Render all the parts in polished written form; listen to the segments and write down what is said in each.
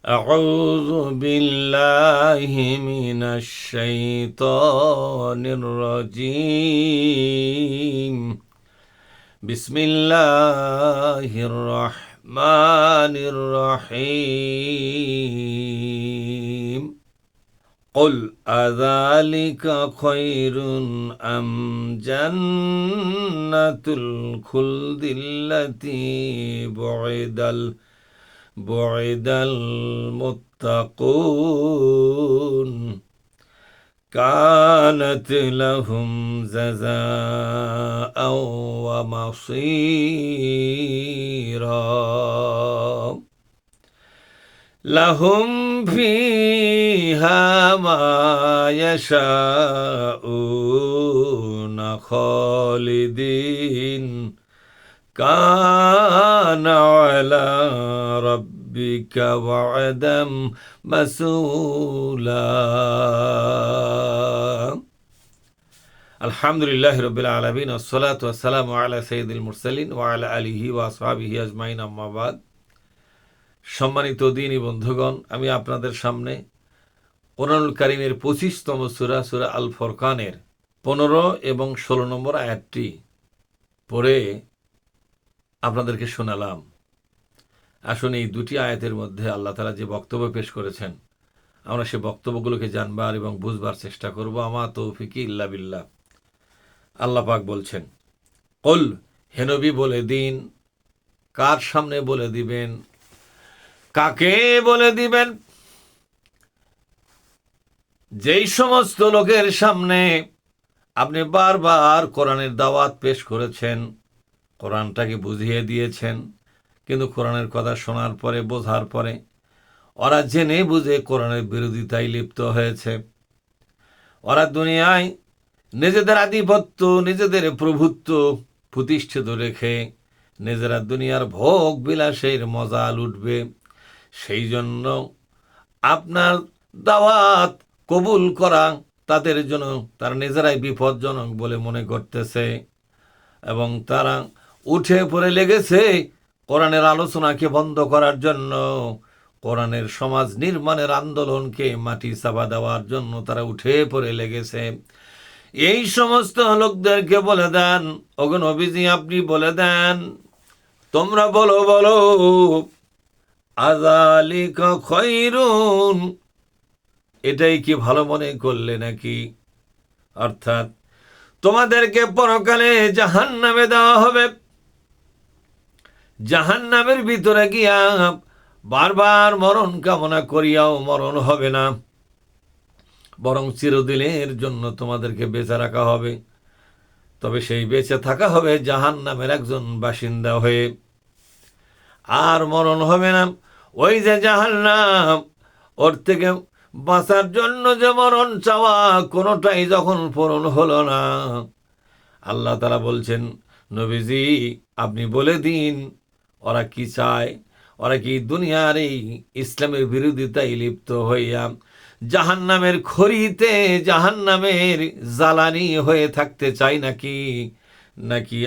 أعوذ بالله من الشيطان الرجيم بسم الله الرحمن الرحيم قل أذلك خير أم جنة الخلد التي بعد المتقون كانت لهم جزاء ومصيرا لهم فيها ما يشاءون خالدين كان على ربك وعدا مسؤولا الحمد لله رب العالمين والصلاة والسلام على سيد المرسلين وعلى آله وأصحابه أجمعين أما بعد সম্মানিত দ্বীনী বন্ধুগণ, আমি আপনাদের সামনে কোরআনুল কারীমের 25তম সূরা সূরা আল ফুরকানের 15 এবং 16 নম্বর আয়াতটি পড়ে আপনাদেরকে শোনালাম। আসুন এই দুটি আয়াতের মধ্যে আল্লাহ তাআলা যে বক্তব্য পেশ করেছেন, আমরা সে বক্তব্যগুলোকে জানবার এবং বুঝবার চেষ্টা করব। আমা তৌফিকি ইল্লা বিল্লাহ। আল্লাহ পাক বলছেন, কুল, হে নবী বলে দিন। কার সামনে বলে দিবেন? কাকে বলে দিবেন? যেই সমস্ত লোকের সামনে আপনি বারবার কোরআনের দাওয়াত পেশ করেছেন, কোরআনটাকে বুঝিয়ে দিয়েছেন, কিন্তু কোরআনের কথা শোনার পরে, বোঝার পরে ওরা জেনে বুঝে কোরআনের বিরোধিতায় লিপ্ত হয়েছে। ওরা দুনিয়ায় নিজেদের আধিপত্য, নিজেদের প্রভুত্ব প্রতিষ্ঠিত রেখে নিজেরা দুনিয়ার ভোগ বিলাসের মজা লুটবে। সেই জন্য আপনার দাওয়াত কবুল করা তাদের জন্য তারা নিজেরাই বিপজ্জনক বলে মনে করতেছে এবং তারা উঠে পড়ে লেগেছে কোরআনের আলোচনাকে বন্ধ করার জন্য, কোরআনের সমাজ নির্মাণের আন্দোলনকে মাটি চাপা দেওয়ার জন্য তারা উঠে পড়ে লেগেছে। এই সমস্ত লোকদেরকে বলে দেন, ওগো নবীজি আপনি বলে দেন, তোমরা বলো আযালিকা খায়রুন, এটাই কি ভালো মনে করলে নাকি? অর্থাৎ তোমাদেরকে পরকালে জাহান্নামে দেওয়া হবে। জাহান্নামের ভিতরে গিয়া বারবার মরণ কামনা করিয়াও মরণ হবে না, বরং চিরদিনের জন্য তোমাদেরকে বেঁচে রাখা হবে। তবে সেই বেঁচে থাকা হবে জাহান্নামের একজন বাসিন্দা হয়ে, আর মরণ হবে না। ওই যে জাহান্নাম, ওর থেকে বাঁচার জন্য যে মরণ চাওয়া, কোনোটাই যখন পূরণ হলো না, আল্লাহ তাআলা বলছেন, নবীজি আপনি বলে দিন ওরা কি চায়। ওরা কি দুনিয়ার এই ইসলামের বিরোধিতায় লিপ্ত হইয়া জাহান্নামের খড়িতে, জাহান্নামের জ্বালানি হয়ে থাকতে চায় নাকি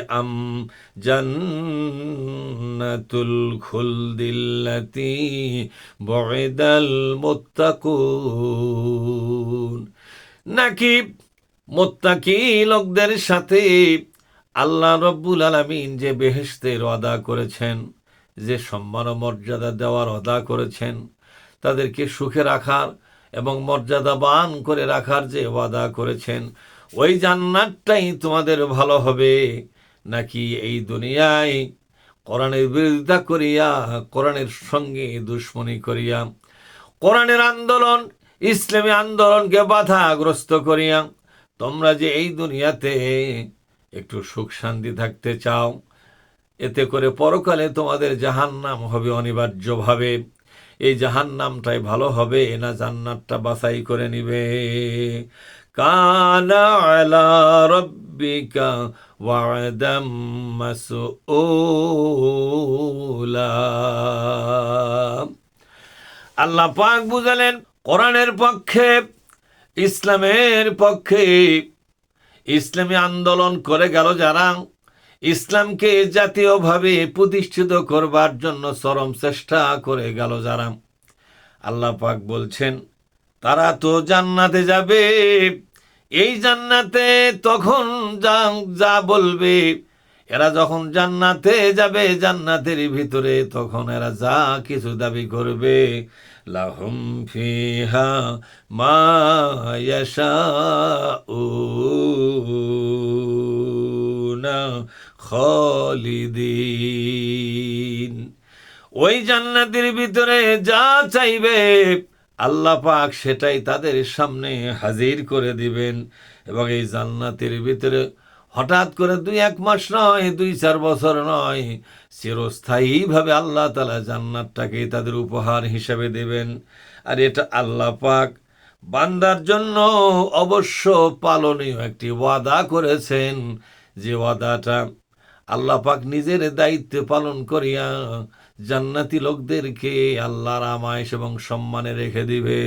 জান্নাতুল খুলদিল্লাতি বুইদাল মুত্তাকুন, নাকি মুত্তাকি লোকদের সাথে আল্লাহ রব্বুল আলামিন যে বেহেশতের ওয়াদা করেছেন, যে সম্মান ও মর্যাদা দেওয়ার ওয়াদা করেছেন, তাদেরকে সুখে রাখার এবং মর্যাদাবান করে রাখার যে ওয়াদা করেছেন, ওই জান্নাতটাই তোমাদের ভালো হবে, নাকি এই দুনিয়ায় কোরআনের বিরোধিতা করিয়া, কোরআনের সঙ্গে দুশ্মনী করিয়া, কোরআনের আন্দোলন, ইসলামী আন্দোলনকে বাধাগ্রস্ত করিয়া তোমরা যে এই দুনিয়াতে একটু সুখ শান্তি থাকতে চাও, এতে করে পরকালে তোমাদের জাহান্নাম হবে অনিবার্যভাবে। এই জাহান্নামটাই ভালো হবে না জান্নাতটা বাছাই করে নিবে? কানা আলা রাব্বিকা ওয়াদাম মাসউলা। আল্লাহ পাক বুঝালেন, কোরআনের পক্ষে, ইসলামের পক্ষে, ইসলামী আন্দোলন করে গেল যারা, ইসলামকে জাতীয়ভাবে প্রতিষ্ঠিত করবার জন্য চরম চেষ্টা করে গেল যারা, আল্লাহ পাক বলছেন তারা তো জান্নাতে যাবে, এই জান্নাতে তখন যা যা বলবে, এরা যখন জান্নাতে যাবে, জান্নাতের ভিতরে তখন এরা যা কিছু দাবি করবে, লাহুম ফিহা মা ইয়াশাউনা খালিদিন। ওই জান্নাতের ভিতরে যা চাইবে আল্লাহ পাক সেটাই তাদের সামনে হাজির করে দিবেন। এবং এই জান্নাতের ভিতরে হঠাৎ করে 2-1 মাস নয়, 2-4 বছর নয়, চিরস্থায়ীভাবে আল্লাহ তাআলা জান্নাতটাকে তাদের উপহার হিসেবে দেবেন। আর এটা আল্লাহ পাক বান্দার জন্য অবশ্য পালনীয় একটি ওয়াদা করেছেন, যে ওয়াদাটা আল্লাহ পাক নিজের দায়িত্ব পালন করিয়া জান্নাতি লোকদেরকে আল্লাহর আমাইশ এবং সম্মানে রেখে দিবে।